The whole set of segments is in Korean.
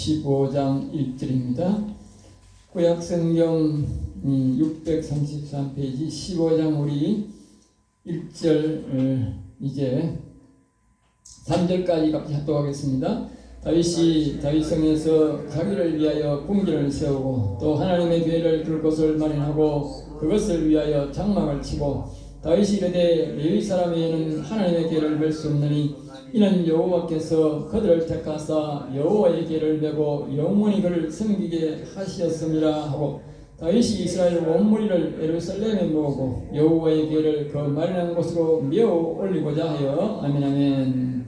15장 1절입니다. 구약성경 633페이지 15장 우리 1절 이제 3절까지 같이 하도록 하겠습니다. 다윗이 다윗성에서 자기를 위하여 궁전을 세우고 또 하나님의 교회를 둘 곳을 마련하고 그것을 위하여 장막을 치고 다윗이 이르되 레위 사람 외에는 하나님의 교회를 뵐 수 없느니 이는 여호와께서 그들을 택하사 여호와의 교회를 메고 영원히 그를 섬기게 하시었음이라 하고 다윗이 이스라엘 온 무리를 예루살렘에 모으고 여호와의 교회를 그 마련한 곳으로 메어 올리고자 하여 아멘 아멘.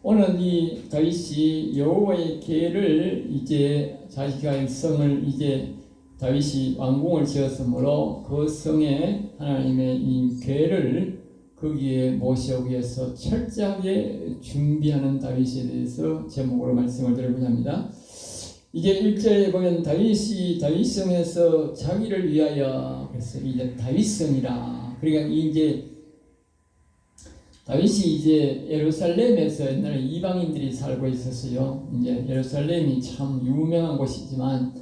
오늘 이 다윗이 여호와의 교회를 이제 자기의 성을 이제 다윗이 왕궁을 지었으므로 그 성에 하나님의 이 교회를 거기에 모시기 위해서 철저하게 준비하는 다윗에 대해서 제목으로 말씀을 드리고자 합니다. 이게 1절에 보면 다윗이 다윗성에서 자기를 위하여 그래서 이제 다윗성이라 그러니까 이제 다윗이 이제 예루살렘에서 옛날에 이방인들이 살고 있었어요. 이제 예루살렘이 참 유명한 곳이지만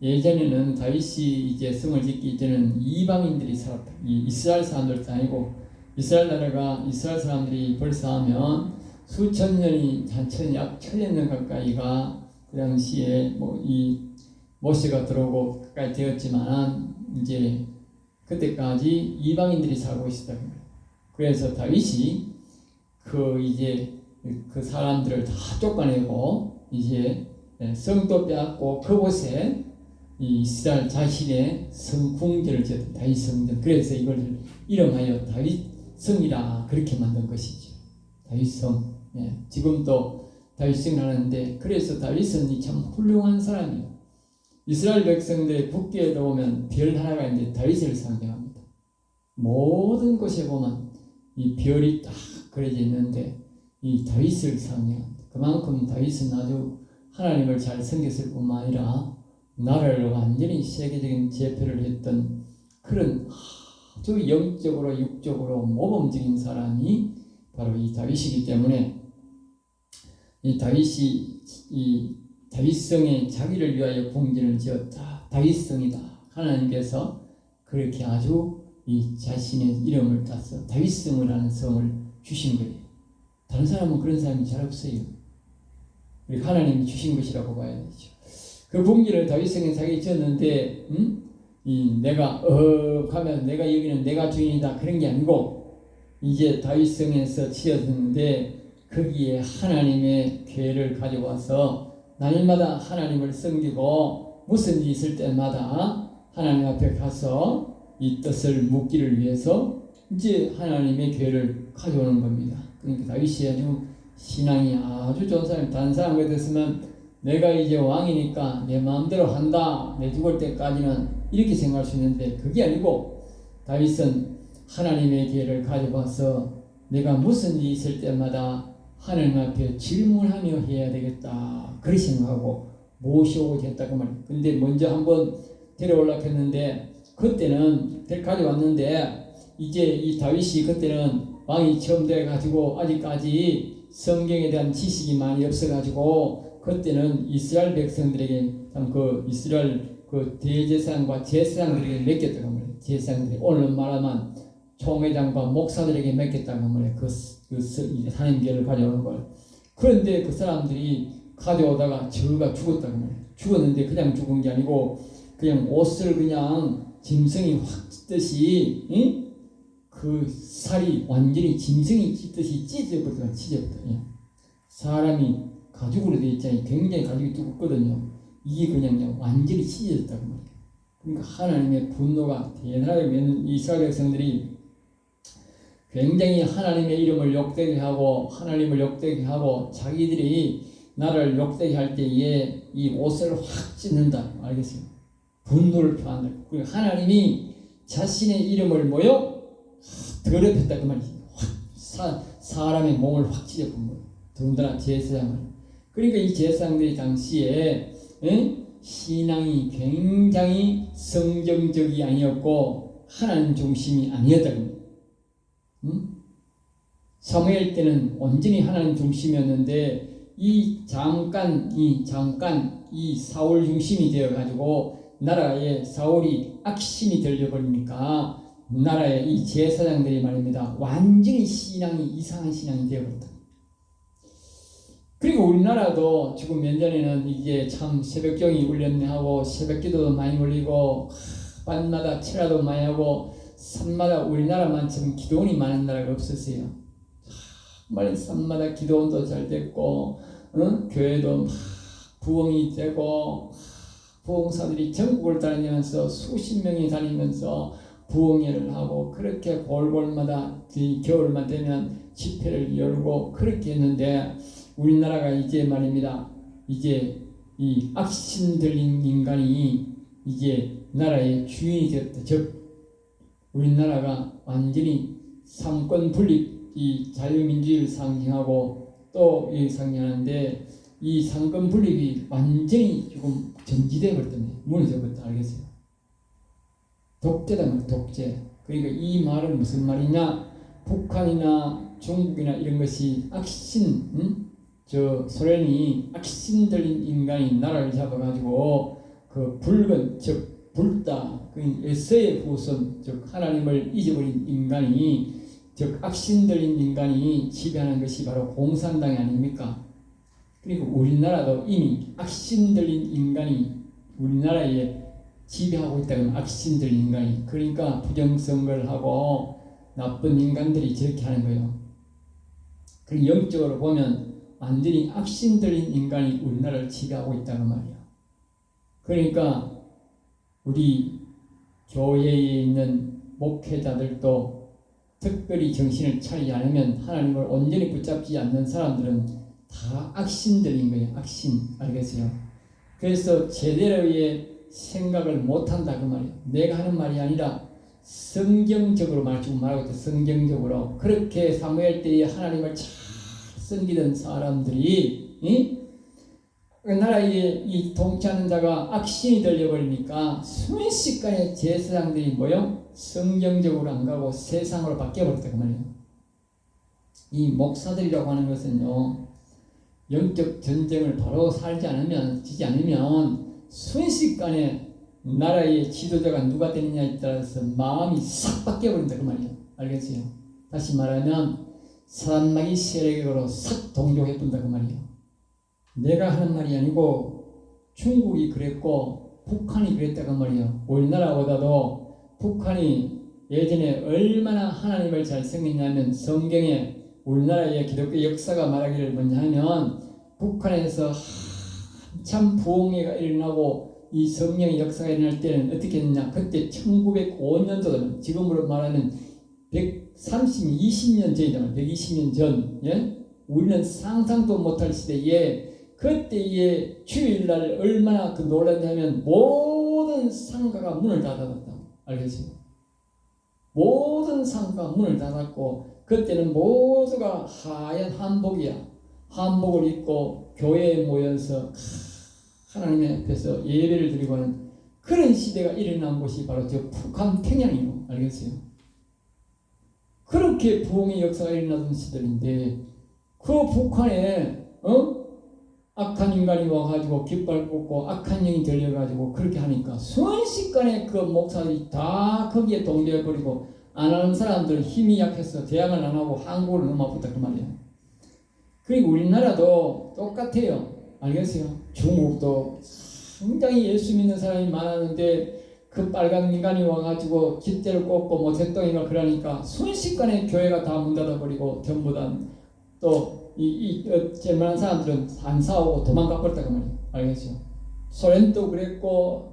예전에는 다윗이 이제 성을 짓기 이전에는 이방인들이 살았다. 이 이스라엘 사람들도 아니고 이스라엘 나라가 이스라엘 사람들이 벌써하면 수천 년이 약 1000년 가까이가 그 당시에 이 모세가 들어오고 가까이 되었지만 이제 그때까지 이방인들이 살고 있었다. 그래서 다윗이 이제 그 사람들을 다 쫓아내고 이제 성도 빼앗고 그곳에 이스라엘 자신의 성궁전을 지었던 다윗 성전. 그래서 이걸 이름하여 다윗성이라 그렇게 만든 것이죠. 다윗성. 지금도 다윗성을 하는데 그래서 다윗은 참 훌륭한 사람이에요. 이스라엘 백성들의 국기에 보면 별 하나가 이제 다윗을 상징합니다. 모든 곳에 보면 이 별이 딱 그려져 있는데 이 다윗을 상징합니다. 그만큼 다윗은 아주 하나님을 잘 섬겼을 뿐만 아니라 나라를 완전히 세계적인 제패를 했던 그런 아주 영적으로 육적으로 모범적인 사람이 바로 이 다윗이기 때문에 이 다윗이 이 다윗성에 자기를 위하여 궁전을 지었다. 다윗성이다. 하나님께서 그렇게 아주 이 자신의 이름을 따서 다윗성이라는 성을 주신 거예요. 다른 사람은 그런 사람이 잘 없어요. 우리 하나님이 주신 것이라고 봐야 되죠. 그 궁전을 다윗성에 자기 지었는데, 내가 하면 내가 여기는 내가 주인이다 그런 게 아니고 이제 다윗성에서 지었는데 거기에 하나님의 교회를 가져와서 날마다 하나님을 섬기고 무슨 일이 있을 때마다 하나님 앞에 가서 이 뜻을 묻기를 위해서 이제 하나님의 교회를 가져오는 겁니다. 그러니까 다윗이 아주 신앙이 아주 좋은 사람. 다른 사람 같았으면 내가 이제 왕이니까 내 마음대로 한다. 내 죽을 때까지는 이렇게 생각할 수 있는데 그게 아니고 다윗은 하나님의 교회를 가져와서 내가 무슨 일이 있을 때마다 하나님 앞에 질문하며 해야 되겠다. 그렇게 생각하고 모셔오고 했다고 말이에요. 근데 먼저 한번 데려오려고 했는데 그때는 가져왔는데 이제 이 다윗이 그때는 왕이 처음 돼가지고 아직까지 성경에 대한 지식이 많이 없어가지고 그때는 이스라엘 백성들에게 그 이스라엘 그 대제사장과 제사장들에게 맡겼다고 말이에요. 제사장들이 오늘 말하면 총회장과 목사들에게 맡겼다고 말이에요. 하나님 교회를 가져오는 걸. 그런데 그 사람들이 가져오다가 저가 죽었다고 말이에요. 죽었는데 그냥 죽은 게 아니고 그냥 옷을 그냥 짐승이 확 찢듯이 그 살이 완전히 짐승이 찢듯이 찢어버렸다. 사람이 가죽으로 되어 있잖아요. 굉장히 가죽이 두껍거든요. 이게 그냥 완전히 찢어졌다고 말이에요. 그러니까 하나님의 분노가 대단하게 맺는 이스라엘 백성들이 굉장히 하나님의 이름을 욕되게 하고 하나님을 욕되게 하고 자기들이 나를 욕되게 할 때에 이 옷을 확 찢는다. 알겠어요? 분노를 표한다. 그리고 하나님이 자신의 이름을 더럽혔다 그 말이지. 사람의 몸을 확 찢어본 거예요. 더군다나 제사장을. 그러니까 이 제사장들이 당시에 신앙이 굉장히 성경적이 아니었고 하나님 중심이 아니었다고 합니다. 사무엘 때는 온전히 하나님 중심이었는데 잠깐 이 사울 중심이 되어 가지고 나라에 사울이 악신이 들려버리니까 나라의 이 제사장들이 말입니다. 완전히 신앙이 이상한 신앙이 되어버렸다. 그리고 우리나라도 지금 면전에는 이게 참 새벽경이 울렸네 하고 새벽기도도 많이 올리고 밤마다 철야도 많이 하고 산마다 우리나라만큼 기도원이 많은 나라가 없었어요. 정말 산마다 기도원도 잘 됐고 교회도 막 부흥이 되고 부흥사들이 전국을 다니면서 수십 명이 다니면서 부흥회를 하고 그렇게 골골마다 겨울만 되면 집회를 열고 그렇게 했는데 우리나라가 이제 말입니다. 이제 이 악신 들린 인간이 이제 나라의 주인이 되었다. 즉 우리나라가 완전히 삼권 분립 이 자유민주주의를 상징하고 또 상징하는데 이 삼권 분립이 완전히 조금 정지되어 버렸다네. 무너져 버렸다. 알겠어요? 독재다 말 독재. 그러니까 이 말은 무슨 말이냐? 북한이나 중국이나 이런 것이 악신, 소련이 악신 들린 인간이 나라를 잡아가지고 그 붉은 즉 불다 그 에서의 후손 즉 하나님을 잊어버린 인간이 즉 악신 들린 인간이 지배하는 것이 바로 공산당이 아닙니까? 그리고 우리나라도 이미 악신 들린 인간이 우리나라에 지배하고 있다는 악신 들린 인간이 그러니까 부정선거를 하고 나쁜 인간들이 저렇게 하는 거예요. 그리고 영적으로 보면 완전히 악신 들린 인간이 우리나라를 지배하고 있다는 말이야. 그러니까 우리 교회에 있는 목회자들도 특별히 정신을 차리지 않으면 하나님을 온전히 붙잡지 않는 사람들은 다 악신들인 거예요. 악신. 알겠어요? 그래서 제대로의 생각을 못한다 그 말이에요. 내가 하는 말이 아니라 성경적으로 말하고 있다. 성경적으로 그렇게 사무엘 때에 하나님을 잘 섬기던 사람들이 그 나라에 이 통치하는 자가 악신이 들려버리니까 순식간에 제사장들이 뭐요? 성경적으로 안 가고 세상으로 바뀌어버렸다 그 말이에요. 이 목사들이라고 하는 것은요 영적 전쟁을 바로 지지 않으면 순식간에 나라의 지도자가 누가 되느냐에 따라서 마음이 싹 바뀌어버린다 그 말이에요. 알겠어요? 다시 말하면 사단마귀 세력으로 싹 동조해본다 그 말이에요. 내가 하는 말이 아니고 중국이 그랬고 북한이 그랬다 그 말이에요. 우리나라보다도 북한이 예전에 얼마나 하나님을 잘 섬기냐면 성경에 우리나라의 기독교 역사가 말하기를 뭐냐면 북한에서 참 부흥회가 일어나고 이 성령의 역사가 일어날 때는 어떻게 했느냐. 그때 1905년도는 지금으로 말하면 20년 전이잖아요. 120년 전. 예? 우리는 상상도 못할 시대에 그때에 주일날 얼마나 그 놀랐냐면 모든 상가가 문을 닫았다. 알겠어요? 모든 상가가 문을 닫았고 그때는 모두가 하얀 한복이야. 한복을 입고 교회에 모여서 하나님 앞에서 예배를 드리고 하는 그런 시대가 일어난 곳이 바로 저 북한 평양이에요. 알겠어요? 그렇게 부흥의 역사가 일어나던 시대인데 그 북한에 악한 인간이 와가지고 깃발 꽂고 악한 영이 들려가지고 그렇게 하니까 순식간에 그 목사들이 다 거기에 동조해버리고 안 하는 사람들은 힘이 약해서 대항을 안 하고 한국을 넘어붙다 그 말이에요. 그리고 우리나라도 똑같아요. 알겠어요? 중국도 상당히 예수 믿는 사람이 많았는데 그 빨간 인간이 와가지고 깃대를 꽂고 뭐 대똥이가 그러니까 순식간에 교회가 다 문 닫아버리고 전부 다 또 쟤만한 사람들은 안 싸우고 도망가 버렸다 그 말이에요. 알겠죠? 소련도 그랬고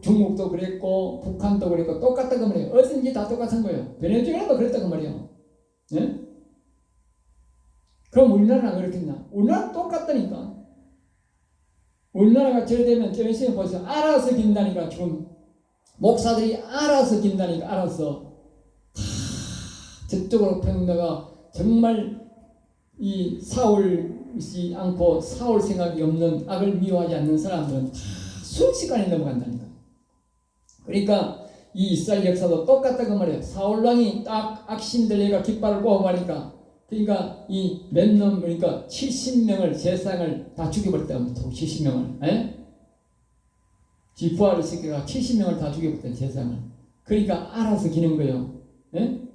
중국도 그랬고 북한도 그랬고 똑같다 그 말이에요. 어딘지 다 똑같은 거예요. 베네수엘라도 그랬다 그 말이에요. 네? 그럼 우리나라는 그렇겠나? 우리나라 똑같다니까. 우리나라가 저래 되면 저 시험 보세요. 알아서 긴다니까. 지금 목사들이 알아서 긴다니까. 알아서 저쪽으로 평다가 정말 이 사울이 않고 사울 생각이 없는 악을 미워하지 않는 사람들은 다 순식간에 넘어간다니까. 그러니까 이 이스라엘 역사도 똑같다 그 말이에요. 사울 왕이 딱 악신들 얘가 깃발을 꽂아가니까 그러니까 이 몇 놈 그러니까 70명을 제사장을 다 죽여버렸다고 70명을 지부하를 시켜가 70명을 다 죽여버렸다 제사장을. 그러니까 알아서 기는 거예요.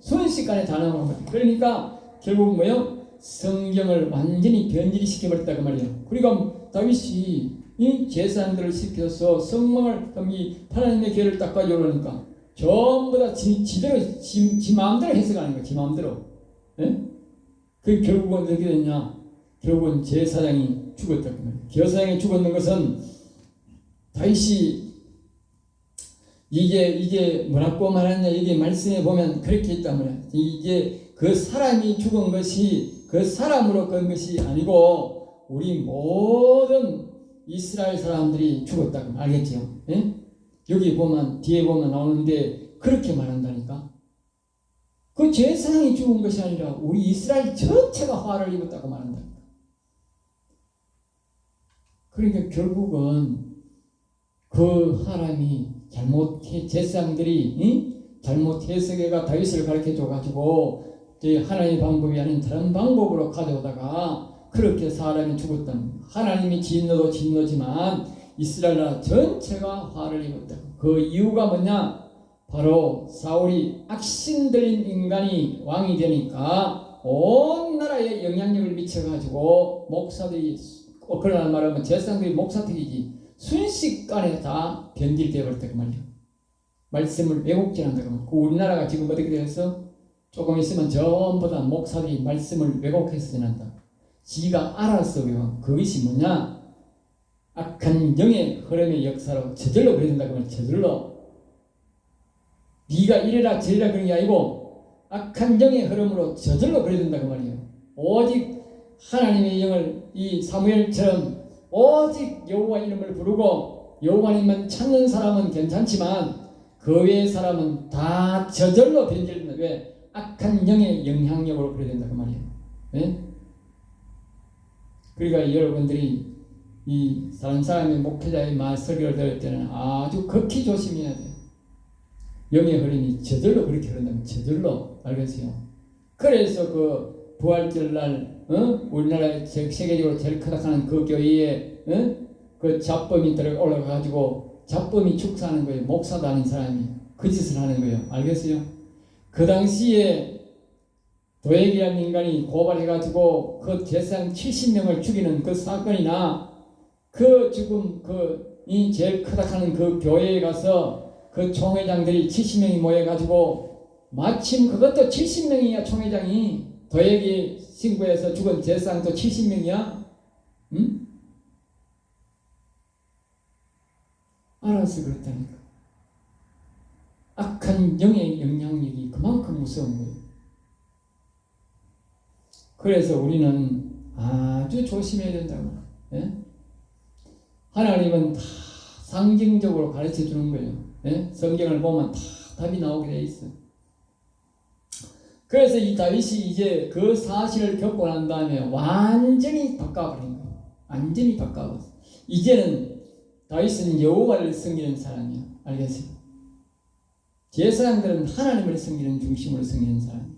순식간에 다 나오는 거예요. 그러니까 결국 뭐예요? 성경을 완전히 변질이 시켜버렸다고 말이에요. 그러니까 다윗이 이 제사장들을 시켜서 성막을 이 하나님의 궤를 닦아 열으니까 전부 다 지대로 지 마음대로 해석하는 거예요. 지 마음대로. 그 결국은 어떻게 됐냐? 결국은 제사장이 죽었다고 말이에요. 제사장이 죽었는 것은 다윗이 이게 뭐라고 말하냐? 이게 말씀에 보면 그렇게 있단 말이에요. 이게 그 사람이 죽은 것이 그 사람으로 건 것이 아니고 우리 모든 이스라엘 사람들이 죽었다고 알겠죠? 여기 보면 뒤에 보면 나오는데 그렇게 말한다니까. 그 제사장이 죽은 것이 아니라 우리 이스라엘 전체가 화를 입었다고 말한다니까. 그러니까 결국은 그 사람이 제사장들이 잘못 해석해가 다윗을 가르쳐줘가지고 하나님의 방법이 아닌 다른 방법으로 가져오다가 그렇게 사람이 죽었다는 하나님이 진노도 진노지만 이스라엘 나라 전체가 화를 입었다. 그 이유가 뭐냐? 바로 사울이 악신 들린 인간이 왕이 되니까 온 나라에 영향력을 미쳐가지고 목사들이 그러나 말하면 제사장들이 목사들이지 순식간에 다 변질되어 버렸다고 말이야. 말씀을 왜곡질한다고 말이야. 우리나라가 지금 어떻게 되어서 조금 있으면 전부 다 목사들이 말씀을 왜곡해서 전한다. 지가 알아서 외워. 그것이 뭐냐? 악한 영의 흐름의 역사로 저절로 그래야 된다고 말이야. 저절로. 네가 이래라 저래라 그런 게 아니고 악한 영의 흐름으로 저절로 그래야 된다고 말이에요. 오직 하나님의 영을 이 사무엘처럼 오직 여호와 이름을 부르고 여호와님만 찾는 사람은 괜찮지만 그 외의 사람은 다 저절로 변질된다. 왜? 악한 영의 영향력으로 그래야 된다고 말이에요. 네? 그러니까 여러분들이 이 다른 사람의 목회자의 말 설교를 들을 때는 아주 극히 조심해야 돼요. 영의 흐름이 저절로 그렇게 흐른다면 저절로 알겠어요. 그래서 그 부활절날 우리나라에 세계적으로 제일 크다 하는 그 교회에 그 잡범이 들어 올라가가지고 잡범이 축사하는 거예요. 목사도 아닌 사람이 그 짓을 하는 거예요. 알겠어요? 그 당시에 도액이라는 인간이 고발해가지고 그 제사장 70명을 죽이는 그 사건이나 그 지금 이 제일 크다 하는 그 교회에 가서 그 총회장들이 70명이 모여가지고 마침 그것도 70명이야. 총회장이 도액이 신고해서 죽은 제사장도 70명이야. 응? 알아서 그렇다니까. 악한 영의 영향력이 그만큼 무서운 거예요. 그래서 우리는 아주 조심해야 된다고. 예? 하나님은 다 상징적으로 가르쳐 주는 거예요. 예? 성경을 보면 다 답이 나오게 돼 있어. 그래서 이 다윗이 이제 그 사실을 겪고 난 다음에 완전히 바꿔버린 거예요. 완전히 바꿔버렸어. 이제는 다윗은 여호와를 섬기는 사람이야. 알겠어요? 제사장들은 하나님을 섬기는 중심으로 섬기는 사람이야.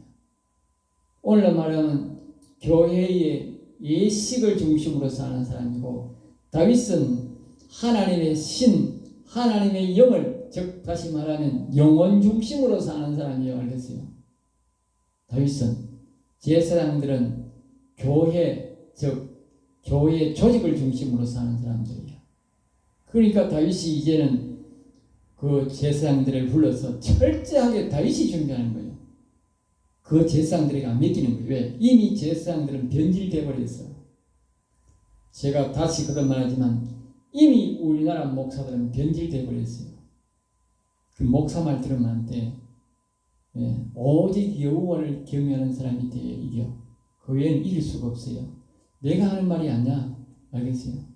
오늘날 말하면 교회의 예식을 중심으로 사는 사람이고 다윗은 하나님의 신, 하나님의 영을 즉 다시 말하면 영혼 중심으로 사는 사람이에요. 알겠어요? 다윗은 제사장들은 교회 즉 교회의 조직을 중심으로 사는 사람들이에요. 그러니까 다윗이 이제는 그 제사장들을 불러서 철저하게 다윗이 준비하는 거예요. 그 제사장들에게 안 맡기는 거예요. 왜? 이미 제사장들은 변질되어 버렸어요. 제가 다시 그런 말하지만 이미 우리나라 목사들은 변질되어 버렸어요. 그 목사 말 들으면 안 돼. 예, 오직 여호와를 경외하는 사람이 돼야 이겨. 그 외에는 이길 수가 없어요. 내가 하는 말이 아니야. 알겠어요?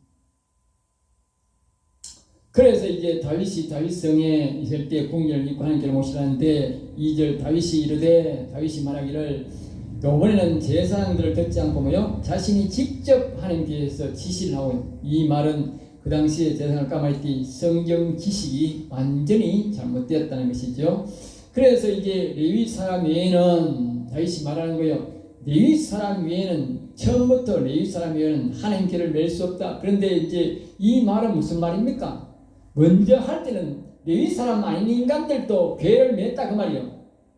그래서 이제 다윗이 다윗성에 있을 때 궁전을 입고 하나님께로 모시라는데 2절 다윗이 이르되 다윗이 말하기를 이번에는 제사장들을 듣지 않고 뭐요? 자신이 직접 하나님께서 지시를 하고 이 말은 그 당시에 제사장을 까마을 때 성경 지식이 완전히 잘못되었다는 것이죠. 그래서 이제 레위 사람 외에는 다윗이 말하는 거예요. 레위 사람 외에는 처음부터 레위 사람 외에는 하나님 궤를 맬 수 없다. 그런데 이제 이 말은 무슨 말입니까? 먼저 할 때는 레위 사람 아닌 인간들도 궤를 맸다 그 말이요.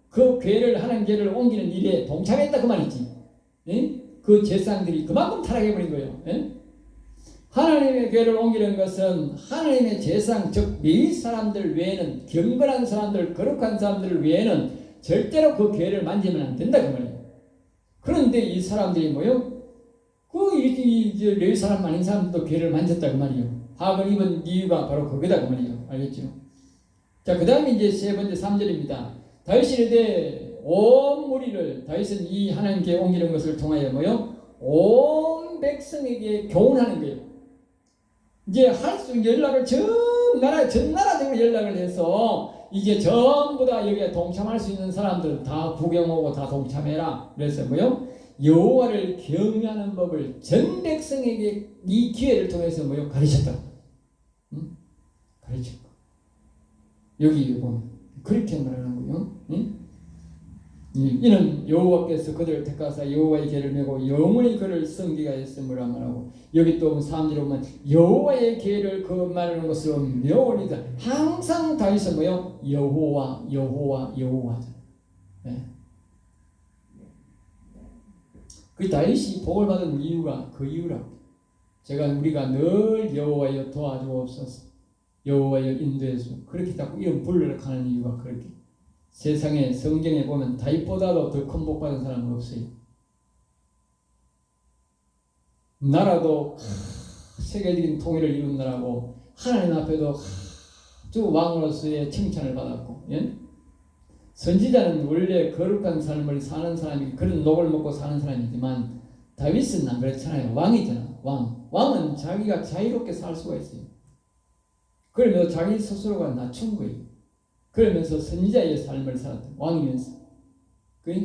그 궤를 하나님 궤를 옮기는 일에 동참했다 그 말이지. 예? 그 제사장들이 그만큼 타락해버린 거예요. 예? 하나님의 궤를 옮기는 것은 하나님의 제사장 즉 레위 사람들 외에는 경건한 사람들 거룩한 사람들 외에는 절대로 그 궤를 만지면 안 된다 그 말이에요. 그런데 이 사람들이 뭐요? 레위 사람 아닌 사람도 궤를 만졌다 그 말이에요. 화학을 입은 이유가 바로 그거다 그 말이에요. 알겠죠? 자, 그 다음에 이제 세 번째 3절입니다. 다윗이 이르되 온 무리를 다윗은 이 하나님께 옮기는 것을 통하여 뭐요? 온 백성에게 교훈하는 거예요. 이제 할 수 연락을 전 나라적으로 연락을 해서 이제 전부 다 여기에 동참할 수 있는 사람들 다 구경하고 다 동참해라. 그래서 뭐요? 여호와를 경외하는 법을 전 백성에게 이 기회를 통해서 뭐요? 가르쳤다. 응? 가르쳤고 여기 보면 그렇게 말하는 거예요. 응? 이는 여호와께서 그들을 택하사 여호와의 궤를 메고 영원히 그를 섬기게 하였음이라 말하고 여기 또 3절에 보면 여호와의 궤를 그 말하는 것으로 묘리다. 항상 다윗은 뭐요? 여호와 네. 그 다윗이 복을 받은 이유가 그 이유라고. 우리가 늘 여호와여 도와주옵소서 여호와여 인도해서 그렇게 자꾸 이름 부르러 가는 이유가 그렇게. 세상에 성경에 보면 다윗보다도 더 큰 복 받은 사람은 없어요. 나라도 세계적인 통일을 이룬 나라고 하나님 앞에도 주 왕으로서의 칭찬을 받았고, 예? 선지자는 원래 거룩한 삶을 사는 사람이 그런 녹을 먹고 사는 사람이지만 다윗은 안 그렇잖아요. 왕이잖아. 왕은 자기가 자유롭게 살 수가 있어요. 그러면서 자기 스스로가 낮춘 거예요. 그러면서 선지자의 삶을 살았다. 왕이면서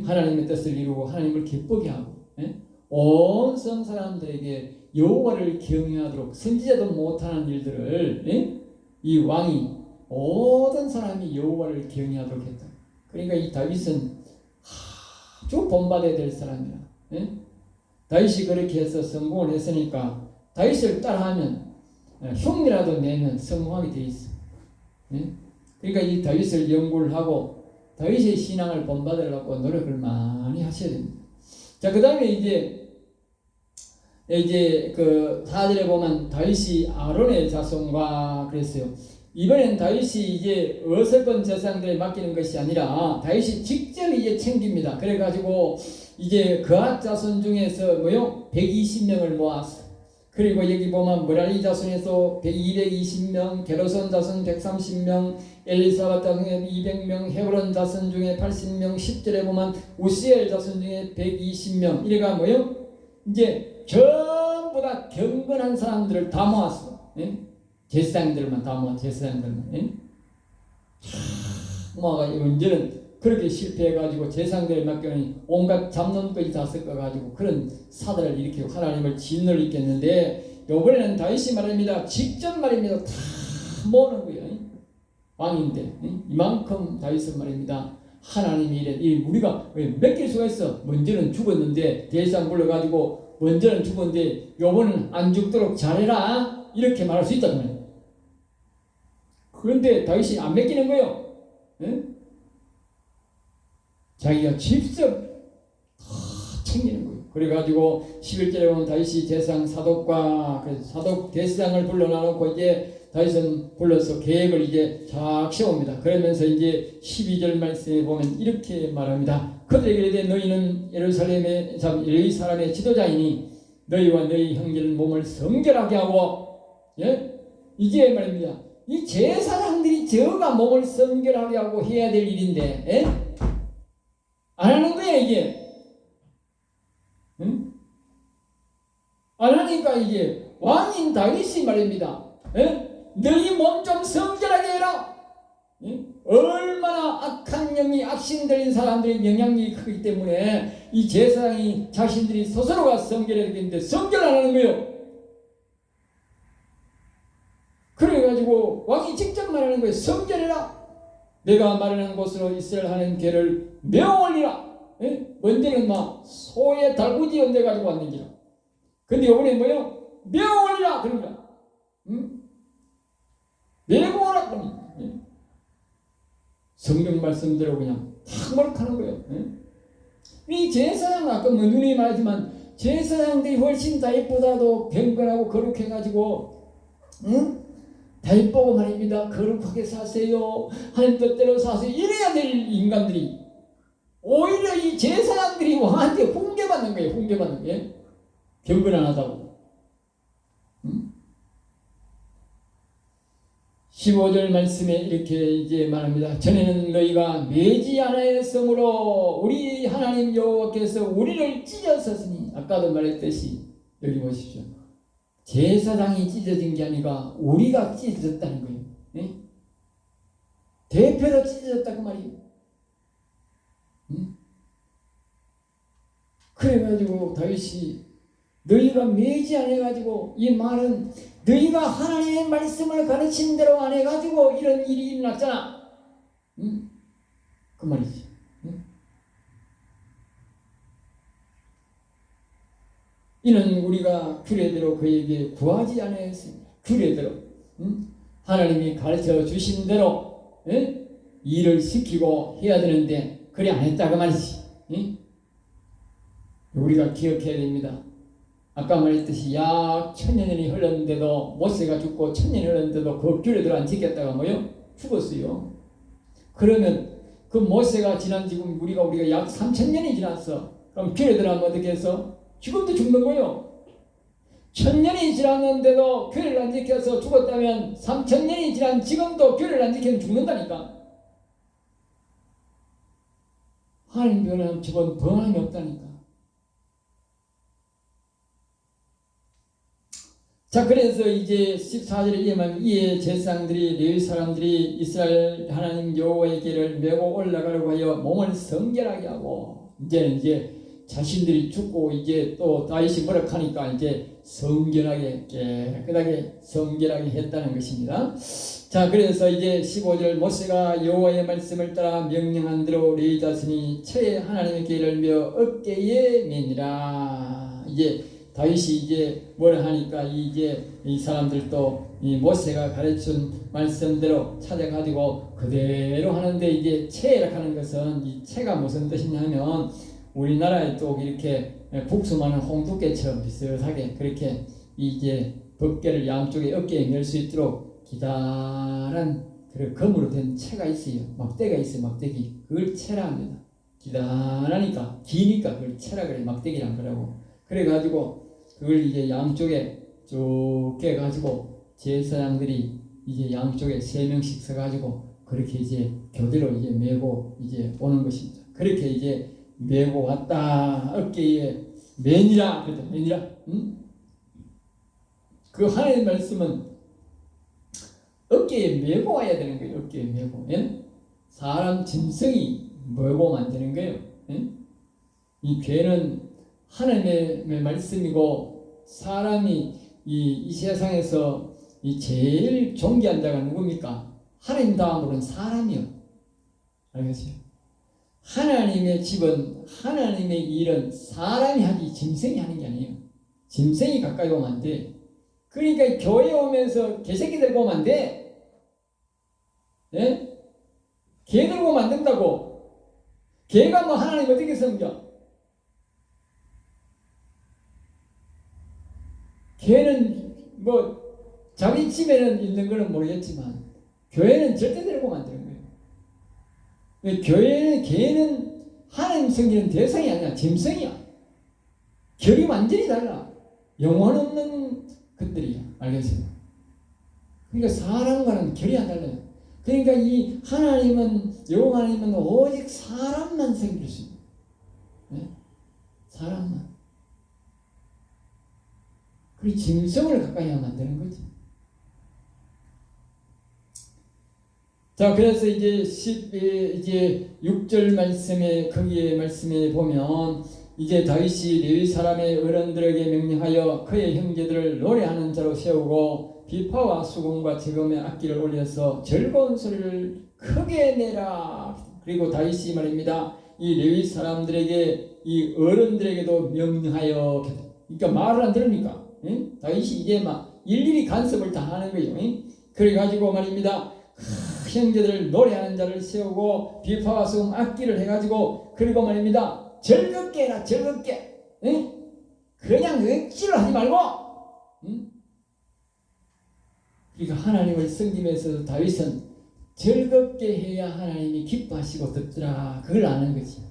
하나님의 뜻을 이루고 하나님을 기쁘게 하고, 예? 온 성 사람들에게 여호와를 경외하도록 선지자도 못하는 일들을, 예? 이 왕이 모든 사람이 여호와를 경외하도록 했다. 그러니까 이 다윗은 아주 본받아야 될 사람이야. 예? 다윗이 그렇게 해서 성공을 했으니까 다윗을 따라하면 흉이라도 내면 성공하게 돼 있어. 예? 그러니까 이 다윗을 연구를 하고 다윗의 신앙을 본받으려고 노력을 많이 하셔야 됩니다. 자, 그 다음에 이제 그 4절에 보면 다윗이 아론의 자손과 그랬어요. 이번엔 다윗이 이제 어설픈 제사장들에 맡기는 것이 아니라 다윗이 직접 이제 챙깁니다. 그래가지고 이제 그앗 자손 중에서 뭐요? 120명을 모았어. 그리고 여기 보면 므랄리 자손에서 220명, 게르손 자손 130명, 엘리사밧 자손 200명, 헤브론 자손 중에 80명, 10절에 보면 우시엘 자손 중에 120명. 이래가 뭐요? 이제 전부 다 경건한 사람들을 다 모았어. 예? 제사장들만 다 모아, 제사장들만. 예? 모아가지고 이제는 그렇게 실패해가지고 제사장들에 맡겨놓은 온갖 잡놈까지 다 섞어가지고 그런 사들을 일으키고 하나님을 진노를 일으켰는데 요번에는 다윗이 말입니다. 직접 말입니다. 다 모으는 거예요. 왕인데 이만큼 다윗은 말입니다. 하나님이 이래 우리가 왜 맡길 수가 있어? 먼저는 죽었는데 대상 불러가지고 먼저는 죽었는데 요번은 안 죽도록 잘해라 이렇게 말할 수 있단 말이에요. 그런데 다윗이 안 맡기는 거예요. 예? 자기가 직접 챙기는 거예요. 그래가지고 11절에 보면 다윗이 제사장 사독과 사독 대제사장을 불러놔놓고 이제 다윗은 불러서 계획을 이제 쫙 세웁니다. 그러면서 이제 12절 말씀에 보면 이렇게 말합니다. 그들에게 이르되 너희는 예루살렘의 레위 사람의 지도자이니 너희와 너희 형제는 몸을 성결하게 하고, 예? 이게 말입니다. 이 제사장들이 저가 몸을 성결하게 하고 해야 될 일인데, 예? 안 하는 거야 이게. 응? 안 하니까 이게 왕인 다윗이 말입니다. 예? 너희 몸 좀 성결하게 해라. 예? 얼마나 악한 영이 악신들인 사람들의 영향력이 크기 때문에 이 제사장이 자신들이 스스로가 성결해야 되겠는데 성결 안 하는 거예요. 그래가지고 왕이 직접 말하는 거예요. 성결해라. 내가 말하는 곳으로 이스라엘 하는 궤를 메어 올리라. 예? 먼저는 막 소의 달구지 얹어 가지고 왔는지라. 근데 이번에 뭐요? 메어 올리라 그런 거야. 응? 메고 오라 그러니. 예? 성경 말씀대로 그냥 탁 몰락하는 거예요. 예? 이 제사장 아까 뭐 누님이 말했지만 제사장들이 훨씬 다윗보다도 경건하고 거룩해가지고 응? 다윗보고 말입니다. 거룩하게 사세요. 하나님 뜻대로 사세요. 이래야 될 인간들이 오히려 이 제사장들이 왕한테 훈계받는 거예요. 훈계받는 게 경건 안 하다고. 응? 15절 말씀에 이렇게 이제 말합니다. 전에는 너희가 매지 아니하였으므로 우리 하나님 여호와께서 우리를 찢었으니 아까도 말했듯이 여기 보십시오. 제사장이 찢어진 게 아니라 우리가 찢어졌다는 거예요. 네? 대표로 찢어졌다 그 말이에요. 응? 그래가지고 다윗이 너희가 매지 않아가지고 이 말은 너희가 하나님의 말씀을 가르친 대로 안 해가지고 이런 일이 일어났잖아. 응? 그 말이지. 응? 이는 우리가 규례대로 그에게 구하지 않았습니다. 규례대로 응? 하나님이 가르쳐 주신 대로 응? 일을 시키고 해야 되는데 그래 안 했다 그 말이지. 응? 우리가 기억해야 됩니다. 아까 말했듯이 약 1000년이 흘렀는데도 모세가 죽고 1000년이 흘렀는데도 그 규례대로 안 지켰다가 뭐요? 죽었어요. 그러면 그 모세가 지난 지금 우리가 약 3000년이 지났어. 그럼 규례대로 하면 어떻게 해서? 지금도 죽는 거예요. 1000년이 지났는데도 규례를 안 지켜서 죽었다면 3000년이 지난 지금도 규례를 안 지키면 죽는다니까. 하나님 변화는 저건 변함이 없다니까. 자, 그래서 이제 14절에 이에 제사장들이 레위 사람들이 이스라엘 하나님 여호와의 길을 메고 올라가려고 하여 몸을 성결하게 하고 이제 자신들이 죽고 이제 또 다윗이 버럭하니까 이제 성결하게 깨끗하게 성결하게 했다는 것입니다. 자, 그래서 이제 15절 모세가 여호와의 말씀을 따라 명령한 대로 레위 자손이 채 하나님의 길을 메어 어깨에 매니라. 이제 다윗이 이제 뭐라 하니까 이제 이 사람들도 이 모세가 가르친 말씀대로 찾아가지고 그대로 하는데 이제 채라 하는 것은 이 채가 무슨 뜻이냐면 우리나라에 또 이렇게 국수만은 홍두깨처럼 비슷하게 그렇게 이제 벗개를 양쪽에 어깨에 멜 수 있도록 기다란 그런 검으로 된 채가 있어요. 막대가 있어요. 막대기. 그걸 채라 합니다. 기다라니까 기니까 그걸 채라 그래. 막대기란 거라고. 그래가지고 그걸 이제 양쪽에 쭉 깨가지고 제사장들이 이제 양쪽에 3명씩 서가지고 그렇게 이제 교대로 이제 메고 이제 오는 것입니다. 그렇게 이제 메고 왔다. 어깨에 매니라 그랬죠. 매니라. 응? 그 하나님의 말씀은 어깨에 메고 와야 되는 거예요. 어깨에 메고. 예? 사람 짐승이 메고 만드는 거예요. 예? 이 죄는 하나님의 말씀이고 사람이 이 세상에서 이 제일 존귀한 자가 누굽니까? 하나님 다음으로는 사람이요. 알겠어요? 하나님의 집은 하나님의 일은 사람이 하지 짐승이 하는 게 아니에요. 짐승이 가까이 오면 안 돼. 그러니까 교회 오면서 개새끼 들고 오면 안 돼. 예? 개 들고 오면 안 된다고. 개가 뭐 하나님 어떻게 섬겨? 개는 뭐 자기 집에는 있는 거는 모르겠지만 교회는 절대 데리고 오면 안 되는 거예요. 개는 하나님 섬기는 대상이 아니라 짐승이야. 결이 완전히 달라. 영혼 없는 것들이야. 알겠어요? 그러니까 사람과는 결이 안 달라요. 그러니까 이 하나님은 여호와 하나님은 오직 사람만 섬길 수 있어요. 네? 사람만. 그 짐승을 가까이 하면 안 되는 거지. 자, 그래서 이제 6절 말씀에 거기에 말씀에 보면 이제 다윗이 레위 사람의 어른들에게 명령하여 그의 형제들을 노래하는 자로 세우고 비파와 수금과 재금의 악기를 올려서 즐거운 소리를 크게 내라. 그리고 다윗이 말입니다. 이 레위 사람들에게 이 어른들에게도 명령하여 그러니까 말을 안 들으니까 다윗이 이제 막 일일이 간섭을 다 하는 거예요. 그래가지고 말입니다. 형제들 노래하는 자를 세우고 비파와 수금 악기를 해가지고 그리고 말입니다. 즐겁게 해라 즐겁게 그냥 억지로 하지 말고 그러니까 하나님을 섬기면서도 다윗은 즐겁게 해야 하나님이 기뻐하시고 듣더라 그걸 아는 거지.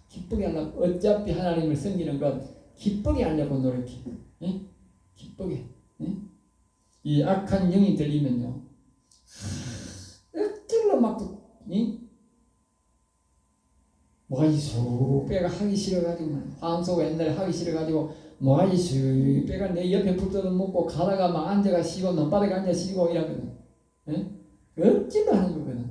기쁘게 하려고 어차피 하나님을 섬기는 건 기쁘게 하려고 노력해. 기쁘게. 이 악한 영이 들리면요 억지로 막 모가지 쑥 빼가 하기 싫어가지고 황소가 옛날에 하기 싫어가지고 모가지 쑥 빼가 내 옆에 붙어도 먹고 가다가 막 앉아가 쉬고 논바닥에 앉아 쉬고 이러거든. 억지로 하는 거거든.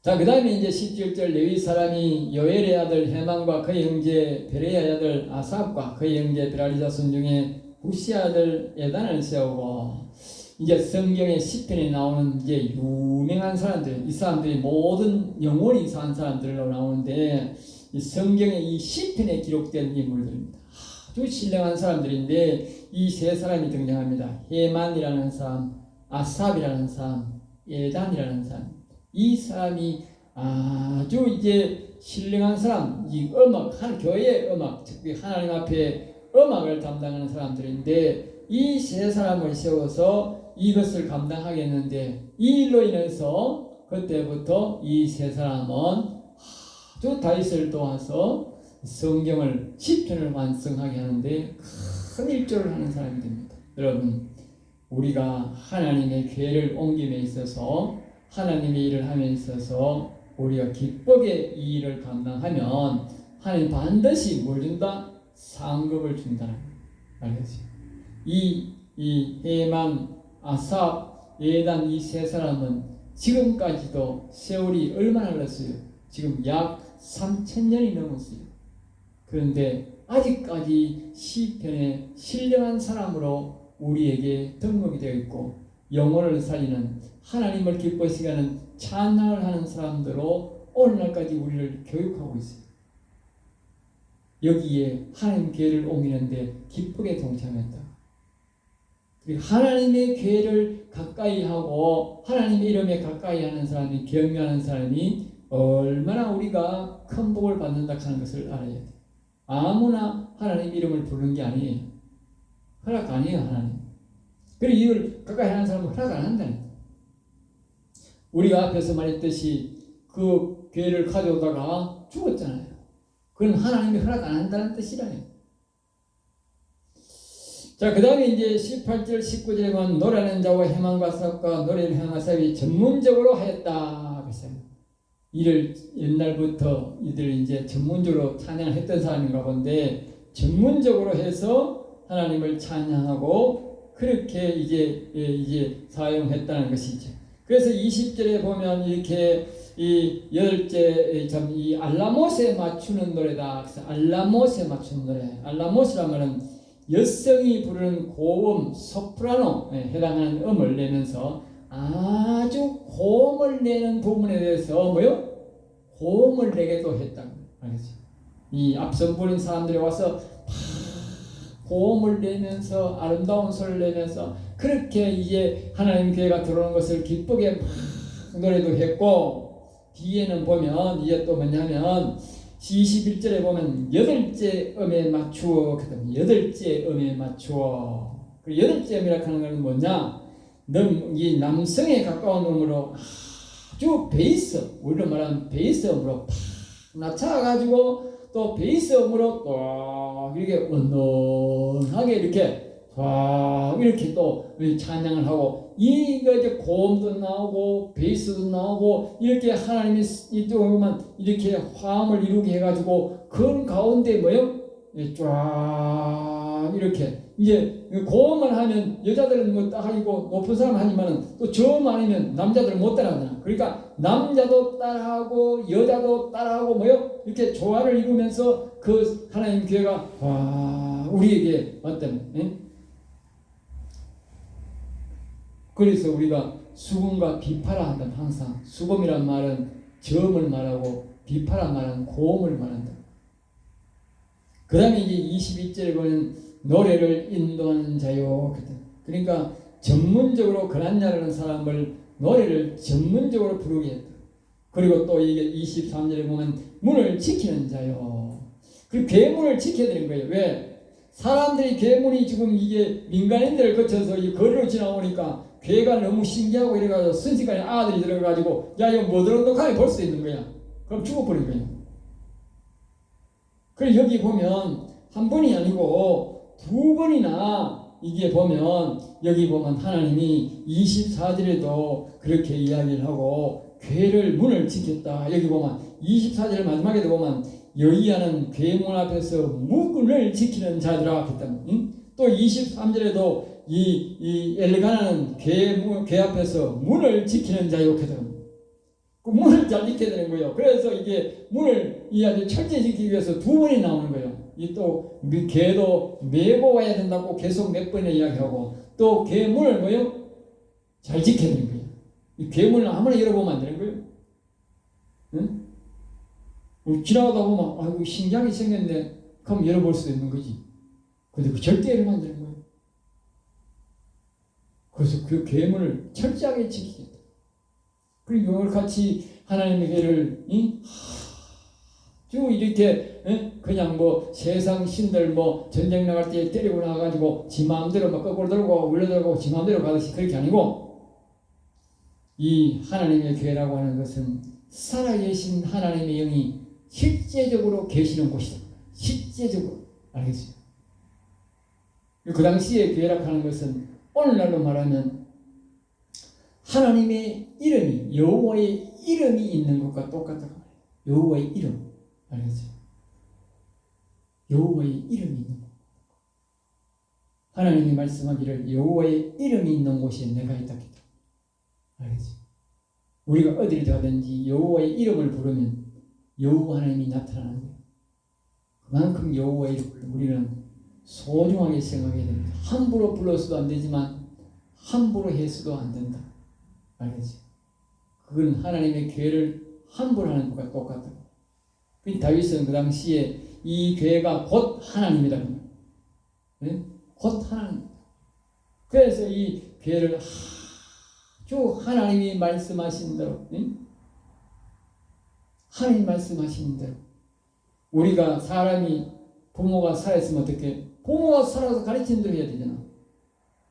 자, 그 다음에 이제 17절 레위 사람이 요엘의 아들 헤만과 그의 형제 베레야의 아들 아삽과 그의 형제 베라리 자손 중에 우시 아들 에단을 세우고 이제 성경의 시편에 나오는 이제 유명한 사람들, 이 사람들이 모든 영혼이 이상한 사람들로 나오는데 이 성경의 이 시편에 기록된 인물들입니다. 아주 신령한 사람들인데 이 세 사람이 등장합니다. 헤만이라는 사람, 아삽이라는 사람, 에단이라는 사람. 이 사람이 아주 이제 신령한 사람, 이 음악, 한 교회의 음악, 특히 하나님 앞에 음악을 담당하는 사람들인데 이 세 사람을 세워서 이것을 감당하겠는데 이 일로 인해서 그때부터 이 세 사람은 아주 다윗을 도와서 성경을 시편을 완성하게 하는데 큰 일조를 하는 사람이 됩니다. 여러분, 우리가 하나님의 교회를 옮김에 있어서 하나님의 일을 함에 있어서 우리가 기쁘게 이 일을 감당하면 하나님 반드시 뭘 준다? 상급을 준다는 거예요. 알겠죠? 이 헤만, 아삽, 에단 이 세 사람은 지금까지도 세월이 얼마나 흘렀어요? 지금 약 3000년이 넘었어요. 그런데 아직까지 시편에 신령한 사람으로 우리에게 등록이 되어 있고 영혼을 살리는 하나님을 기뻐하시게 하는 찬양을 하는 사람들로 오늘날까지 우리를 교육하고 있어요. 여기에 하나님 교회를 옮기는데 기쁘게 동참했다. 하나님의 교회를 가까이 하고 하나님의 이름에 가까이 하는 사람이, 경외하는 사람이 얼마나 우리가 큰 복을 받는다 하는 것을 알아야 돼요. 아무나 하나님 이름을 부르는 게 아니에요. 허락 아니에요, 하나님. 그리고 이걸 가까이 하는 사람은 허락 안 한다니까. 우리가 앞에서 말했듯이 그 교회를 가져오다가 죽었잖아요. 그건 하나님이 허락 안 한다는 뜻이라요. 자, 그 다음에 이제 18절, 19절에 보면 노래하는 자와 해망과 사업과 노래를 행한 사업이 전문적으로 하였다. 그랬어요. 이를 옛날부터 이들 이제 전문적으로 찬양을 했던 사람인가 본데 전문적으로 해서 하나님을 찬양하고 그렇게 이제 사용했다는 것이죠. 그래서 20절에 보면 이렇게 이 열째 이 알라못에 맞추는 노래다. 그래서 알라못에 맞추는 노래. 알라못이란 말은 여성이 부르는 고음 소프라노에 해당하는 음을 내면서 아주 고음을 내는 부분에 대해서 뭐요? 고음을 내게도 했다는 거예요. 알겠죠? 이 앞선 부른 사람들이 와서 고음을 내면서 아름다운 소리를 내면서 그렇게 이제 하나님 교회가 들어오는 것을 기쁘게 노래도 했고 뒤에는 보면 이제 또 뭐냐면 21절에 보면 여덟째 음에 맞추어 여덟째 음에 맞추어 그 여덟째 음이라고 하는 건 뭐냐? 이 남성에 가까운 음으로 아주 베이스, 우리로 말하는 베이스 음으로 팍 낮춰가지고 또 베이스 음으로 또 이렇게 은은하게 이렇게 또 찬양을 하고 이거 이제 고음도 나오고 베이스도 나오고 이렇게 하나님이 이쪽으로만 이렇게 화음을 이루게 해가지고 그 가운데 뭐요? 쫙 이렇게 이제 고음만 하면 여자들은 뭐 따라하고 높은 사람 하지만은 또 저음 아니면 남자들은 못 따라하잖아. 그러니까 남자도 따라하고 여자도 따라하고 뭐요? 이렇게 조화를 이루면서 그 하나님 교회가 우리에게 왔다는. 그래서 우리가 수금과 비파라 한다. 항상 수금이란 말은 저음을 말하고 비파란 말은 고음을 말한다. 그 다음에 이제 22절에 보면 노래를 인도하는 자요. 그러니까 전문적으로 그란야라는 사람을 노래를 전문적으로 부르게 했다. 그리고 또 이게 23절에 보면 문을 지키는 자요. 그 괴문을 지켜야 되는 거예요. 왜? 사람들이 괴문이 지금 이게 민간인들을 거쳐서 이 거리로 지나오니까 괴가 너무 신기하고 이래가지고 순식간에 아들이 들어가가지고 야 이거 뭐 들어도 볼 수 있는 거야. 그럼 죽어버린 거야. 그래서 여기 보면 한 번이 아니고 두 번이나 이게 보면 여기 보면 하나님이 24절에도 그렇게 이야기를 하고 괴를 문을 지켰다. 여기 보면 24절 마지막에도 보면 여의하는 괴문 앞에서 문을 지키는 자들아 했다. 또 23절에도 이 엘가나는 괴 앞에서 문을 지키는 자요 했다. 그 문을 잘 지켜야 되는 거예요. 그래서 이게 문을 이 아주 철저히 지키기 위해서 두 번이 나오는 거예요. 이 또 개도 메고 와야 된다고 계속 몇 번이나 이야기하고 또 괴문을 뭐요? 잘 지켜야 되는 거예요. 이 괴문을 아무나 열어보면 안 되는 거예요. 응? 지나가다 보면 아이고 신기하게 생겼네. 그럼 열어볼 수 있는 거지. 근데 그 절대 열면 안 되는 거예요. 그래서 그 괴문을 철저하게 지키겠다. 그리고 이걸 같이 하나님의 괴를 쭉 이렇게 그냥 뭐 세상 신들 뭐 전쟁 나갈 때 때리고 나가가지고 지 마음대로 막 거꾸로 들고 올려들고 지 마음대로 가듯이 그렇게 아니고 이 하나님의 괴라고 하는 것은 살아계신 하나님의 영이 실제적으로 계시는 곳이다. 실제적으로 알겠어요. 그 당시에 괴라고 하는 것은 오늘날로 말하면 하나님의 이름이 여호와의 이름이 있는 것과 똑같다고 말해요. 여호와의 이름 알겠어요? 여호와의 이름이 있는 것. 하나님이 말씀하기를 여호와의 이름이 있는 곳에 내가 있다 했다. 알겠어요? 우리가 어디를 가든지 여호와의 이름을 부르면 여호와 하나님이 나타나는 거예요. 그만큼 여호와의 이름을 우리는 소중하게 생각해야 됩니다. 함부로 불러서도 안 되지만 함부로 해서도 안 된다. 알겠지? 그건 하나님의 괴를 함부로 하는 것과 똑같다고. 다윗은 그 당시에 이 괴가 곧 하나님이다. 네? 곧 하나님. 그래서 이 괴를 아주 하나님이 말씀하신 대로, 네? 하나님 말씀하신 대로 우리가 사람이 부모가 살아있으면 어떻게? 부모가 살아서 가르치는 대로 해야 되잖아.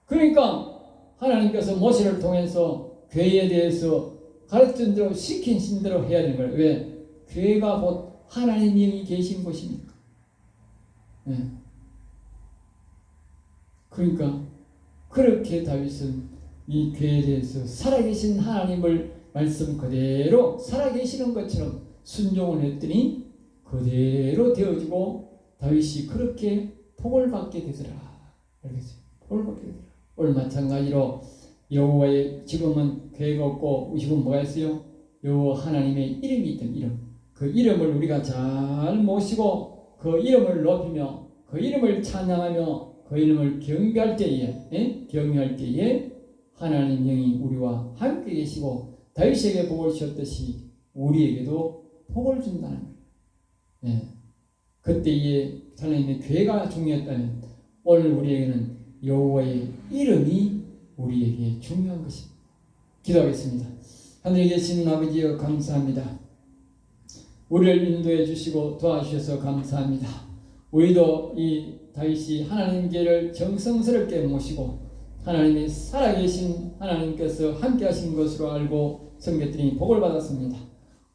그러니까 하나님께서 모세를 통해서 괴에 대해서 가르친 대로 시킨 대로 해야 되는 거예요. 왜? 괴가 곧 하나님이 계신 곳이니까. 네. 그러니까 그렇게 다윗은 이 괴에 대해서 살아계신 하나님을 말씀 그대로 살아계시는 것처럼 순종을 했더니 그대로 되어지고 다윗이 그렇게 복을 받게 되더라. 알겠어요? 복을 받게 되더라. 오늘 마찬가지로 여호와의 지금은 괴가 없고 지금 뭐가 있어요? 여호와 하나님의 이름이 있던 이름. 그 이름을 우리가 잘 모시고 그 이름을 높이며 그 이름을 찬양하며 그 이름을 경배할 때에 하나님 영이 우리와 함께 계시고 다윗에게 복을 주셨듯이 우리에게도 복을 준다는 거예요. 네. 그때에 하나님의 괴가 중요했다면 오늘 우리에게는 여호와의 이름이 우리에게 중요한 것입니다. 기도하겠습니다. 하늘에 계신 아버지여 감사합니다. 우리를 인도해 주시고 도와주셔서 감사합니다. 우리도 이 다윗이 하나님께를 정성스럽게 모시고 하나님이 살아계신 하나님께서 함께 하신 것으로 알고 섬겼더니 복을 받았습니다.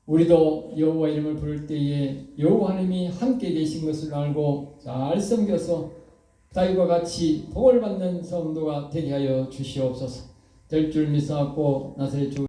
우리도 여호와 이름을 부를 때에 여호와 하나님이 함께 계신 것을 알고 잘 섬겨서 다윗과 같이 복을 받는 성도가 되게 하여 주시옵소서. 될 줄 믿사옵고 나사렛 주